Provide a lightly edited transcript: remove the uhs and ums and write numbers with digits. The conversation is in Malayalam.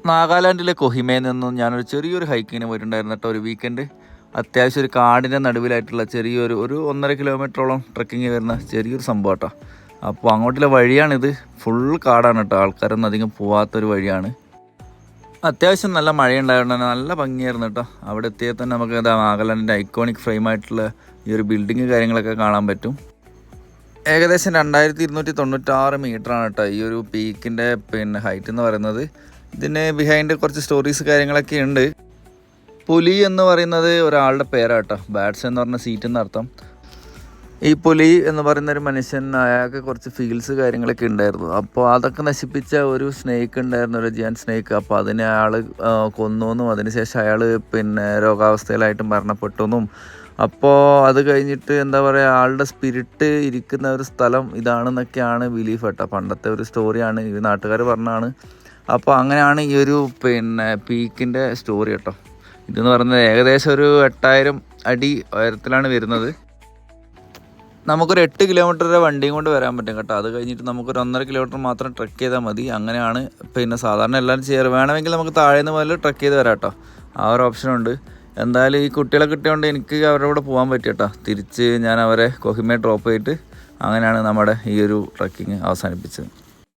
നാഗാലാൻഡിലെ കൊഹിമയിൽ നിന്നും ഞാനൊരു ചെറിയൊരു ഹൈക്കിങ്ങിന് പോയിട്ടുണ്ടായിരുന്നു കേട്ടോ. ഒരു വീക്കെൻഡ് അത്യാവശ്യം ഒരു കാടിൻ്റെ നടുവിലായിട്ടുള്ള ചെറിയൊരു 1.5 കിലോമീറ്ററോളം ട്രക്കിങ് വരുന്ന ചെറിയൊരു സംഭവം കേട്ടോ. അപ്പോൾ അങ്ങോട്ടുള്ള വഴിയാണിത്. ഫുൾ കാടാണ് കേട്ടോ, ആൾക്കാരൊന്നും അധികം പോകാത്തൊരു വഴിയാണ്. അത്യാവശ്യം നല്ല മഴയുണ്ടായതുകൊണ്ട് തന്നെ നല്ല ഭംഗിയായിരുന്നു കേട്ടോ. അവിടെ എത്തിയാൽ തന്നെ നമുക്ക് നാഗാലാൻഡിൻ്റെ ഐക്കോണിക് ഫ്രെയിമായിട്ടുള്ള ഈ ഒരു ബിൽഡിങ് കാര്യങ്ങളൊക്കെ കാണാൻ പറ്റും. ഏകദേശം 2296 മീറ്ററാണ് കേട്ടോ ഈ ഒരു പീക്കിൻ്റെ ഹൈറ്റ് എന്ന് പറയുന്നത്. ഇതിന് ബിഹൈൻഡ് കുറച്ച് സ്റ്റോറീസ് കാര്യങ്ങളൊക്കെ ഉണ്ട്. പുലി എന്ന് പറയുന്നത് ഒരാളുടെ പേരാട്ടോ. ബാഡ്സ് എന്ന് പറഞ്ഞ സീറ്റ് എന്നർത്ഥം. ഈ പുലി എന്ന് പറയുന്ന ഒരു മനുഷ്യൻ, അയാൾക്ക് കുറച്ച് ഫീൽസ് കാര്യങ്ങളൊക്കെ ഉണ്ടായിരുന്നു. അപ്പോൾ അതൊക്കെ നശിപ്പിച്ച ഒരു സ്നേക്ക് ഉണ്ടായിരുന്നു, ഒരു ജിയാൻ സ്നേക്ക്. അപ്പോൾ അതിനെ അയാൾ കൊന്നുവെന്നും അതിനുശേഷം അയാൾ രോഗാവസ്ഥയിലായിട്ട് മരണപ്പെട്ടെന്നും. അപ്പോൾ അത് കഴിഞ്ഞിട്ട് എന്താ പറയുക, ആളുടെ സ്പിരിറ്റ് ഇരിക്കുന്ന ഒരു സ്ഥലം ഇതാണെന്നൊക്കെയാണ് ബിലീഫ് കേട്ടോ. പണ്ടത്തെ ഒരു സ്റ്റോറിയാണ്, ഈ നാട്ടുകാർ പറഞ്ഞാണ്. അപ്പോൾ അങ്ങനെയാണ് ഈ ഒരു പീക്കിൻ്റെ സ്റ്റോറി കേട്ടോ. ഇതെന്ന് പറയുന്നത് ഏകദേശം ഒരു 8000 അടി ഉയരത്തിലാണ് വരുന്നത്. നമുക്കൊരു 8 കിലോമീറ്റർ വരെ വണ്ടിയും കൊണ്ട് വരാൻ പറ്റും കേട്ടോ. അത് കഴിഞ്ഞിട്ട് നമുക്കൊരു 1.5 കിലോമീറ്റർ മാത്രം ട്രക്ക് ചെയ്താൽ മതി. അങ്ങനെയാണ് സാധാരണ എല്ലാവരും ചെയ്യാറ്. വേണമെങ്കിൽ നമുക്ക് താഴേന്ന് മുതൽ ട്രക്ക് ചെയ്ത് വരാം കേട്ടോ. ആ ഒരു ഓപ്ഷനുണ്ട്. എന്തായാലും ഈ കുട്ടികളെ കിട്ടിയതുകൊണ്ട് എനിക്ക് അവരുടെ കൂടെ പോകാൻ പറ്റി കേട്ടോ. തിരിച്ച് ഞാൻ അവരെ കൊഹിമയെ ഡ്രോപ്പ് ചെയ്തിട്ട് അങ്ങനെയാണ് നമ്മുടെ ഈ ഒരു ട്രക്കിങ് അവസാനിപ്പിച്ചത്.